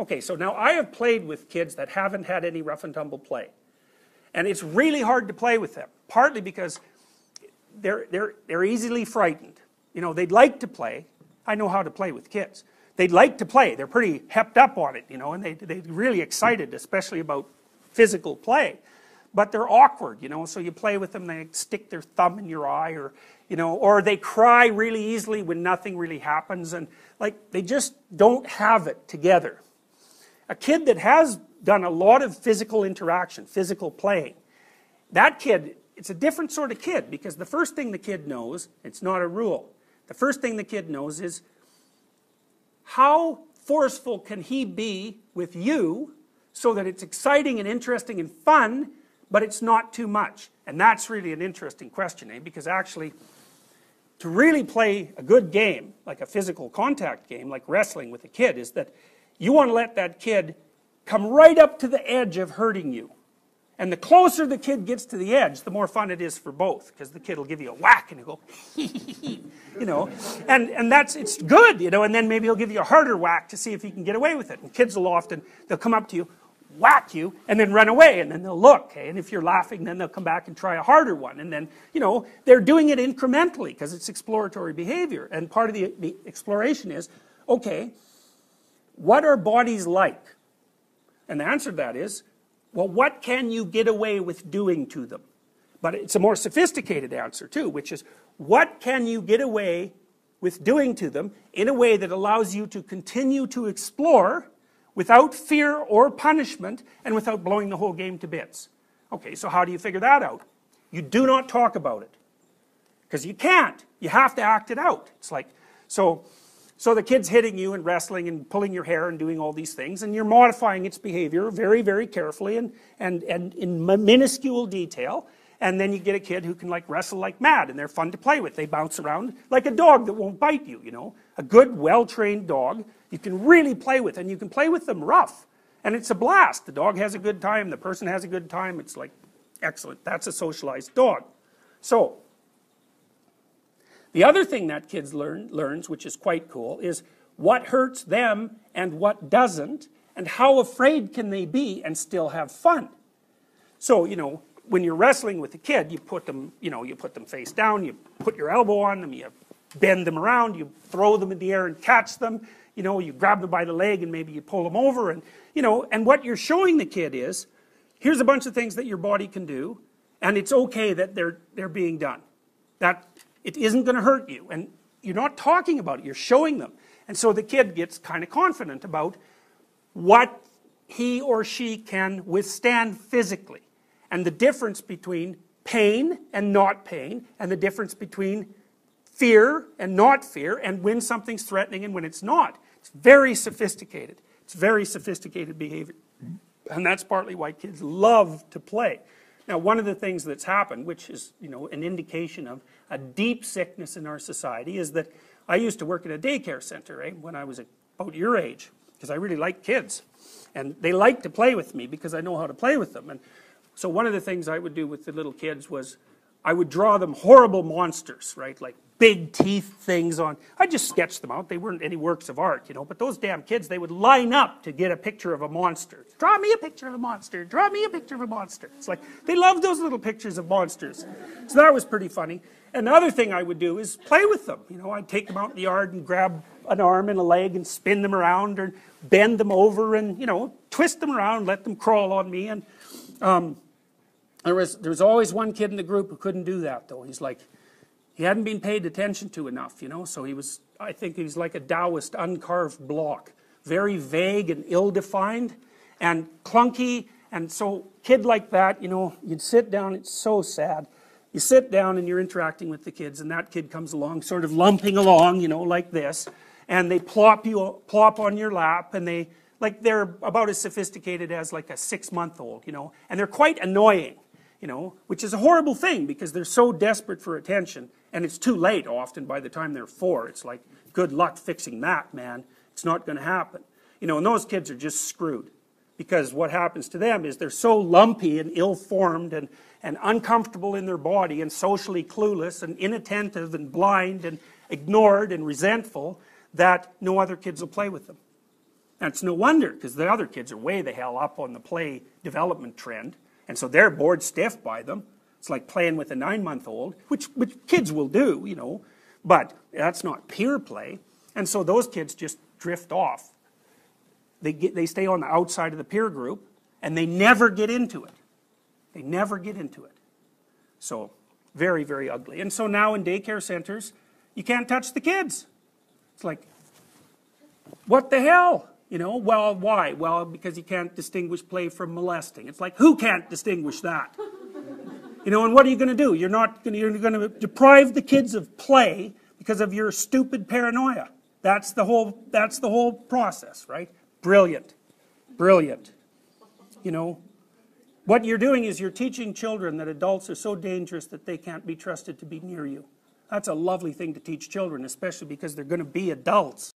Okay, so now I have played with kids that haven't had any rough and tumble play. And it's really hard to play with them, partly because they're easily frightened. You know, they'd like to play. I know how to play with kids. They'd like to play. They're pretty hepped up on it, you know, and they're really excited, especially about physical play. But they're awkward, you know, so you play with them, they stick their thumb in your eye, or, you know, or they cry really easily when nothing really happens, and like, they just don't have it together. A kid that has done a lot of physical interaction, physical playing, that kid, it's a different sort of kid, because the first thing the kid knows, it's not a rule, the first thing the kid knows is, how forceful can he be with you so that it's exciting and interesting and fun, but it's not too much? And that's really an interesting question, eh? Because actually, to really play a good game, like a physical contact game, like wrestling with a kid, is that you want to let that kid come right up to the edge of hurting you. And the closer the kid gets to the edge, the more fun it is for both, because the kid will give you a whack and he'll go, you know, and it's good, you know, and then maybe he'll give you a harder whack to see if he can get away with it. And kids will often, they'll come up to you, whack you, and then run away, and then they'll look, okay? And if you're laughing, then they'll come back and try a harder one, and then, you know, they're doing it incrementally, because it's exploratory behavior, and part of the exploration is, okay, what are bodies like? And the answer to that is, well, what can you get away with doing to them? But it's a more sophisticated answer too, which is, what can you get away with doing to them in a way that allows you to continue to explore without fear or punishment and without blowing the whole game to bits? Okay, so how do you figure that out? You do not talk about it, because you can't. You have to act it out. It's like, so the kid's hitting you and wrestling and pulling your hair and doing all these things, and you're modifying its behavior very, very carefully and in minuscule detail, and then you get a kid who can like wrestle like mad, and they're fun to play with. They bounce around like a dog that won't bite you, you know. A good, well-trained dog you can really play with, and you can play with them rough, and it's a blast. The dog has a good time, the person has a good time, it's like excellent. That's a socialized dog. So the other thing that kids learns, which is quite cool, is what hurts them and what doesn't, and how afraid can they be and still have fun. So, you know, when you're wrestling with a kid, you put them, you know, you put them face down, you put your elbow on them, you bend them around, you throw them in the air and catch them, you know, you grab them by the leg and maybe you pull them over, and, you know, and what you're showing the kid is, here's a bunch of things that your body can do, and it's okay that they're being done. That it isn't going to hurt you, and you're not talking about it, you're showing them. And so the kid gets kind of confident about what he or she can withstand physically, and the difference between pain and not pain, and the difference between fear and not fear, and when something's threatening and when it's not. It's very sophisticated. It's very sophisticated behavior. And that's partly why kids love to play. Now, one of the things that's happened, which is, you know, an indication of a deep sickness in our society, is that I used to work at a daycare center, when I was about your age, because I really like kids. And they like to play with me because I know how to play with them. And so one of the things I would do with the little kids was I would draw them horrible monsters, right? Like big teeth things on. I just sketched them out. They weren't any works of art, you know. But those damn kids, they would line up to get a picture of a monster. Draw me a picture of a monster. Draw me a picture of a monster. It's like, they love those little pictures of monsters. So that was pretty funny. And the other thing I would do is play with them. You know, I'd take them out in the yard and grab an arm and a leg and spin them around or bend them over and, you know, twist them around, let them crawl on me. And there was always one kid in the group who couldn't do that, though. He's like, he hadn't been paid attention to enough, you know, so he was, I think he was like a Taoist uncarved block. Very vague and ill-defined and clunky. And so, kid like that, you know, you'd sit down, it's so sad. You sit down and you're interacting with the kids, and that kid comes along, sort of lumping along, you know, like this, and they plop on your lap, and they're about as sophisticated as like a 6-month-old, you know, and they're quite annoying, you know, which is a horrible thing because they're so desperate for attention, and it's too late often by the time they're 4. It's like, good luck fixing that, man. It's not going to happen. You know, and those kids are just screwed. Because what happens to them is they're so lumpy and ill-formed and uncomfortable in their body and socially clueless and inattentive and blind and ignored and resentful that no other kids will play with them. And it's no wonder, because the other kids are way the hell up on the play development trend, and so they're bored stiff by them. It's like playing with a 9-month-old, which kids will do, you know, but that's not peer play. And so those kids just drift off. They stay on the outside of the peer group, and they never get into it. They never get into it. So, very, very ugly. And so now in daycare centers, you can't touch the kids. It's like, what the hell? You know, well, why? Well, because you can't distinguish play from molesting. It's like, who can't distinguish that? You know, and what are you going to do? You're going to deprive the kids of play because of your stupid paranoia. That's the whole process, right? Brilliant. Brilliant. You know, what you're doing is you're teaching children that adults are so dangerous that they can't be trusted to be near you. That's a lovely thing to teach children, especially because they're going to be adults.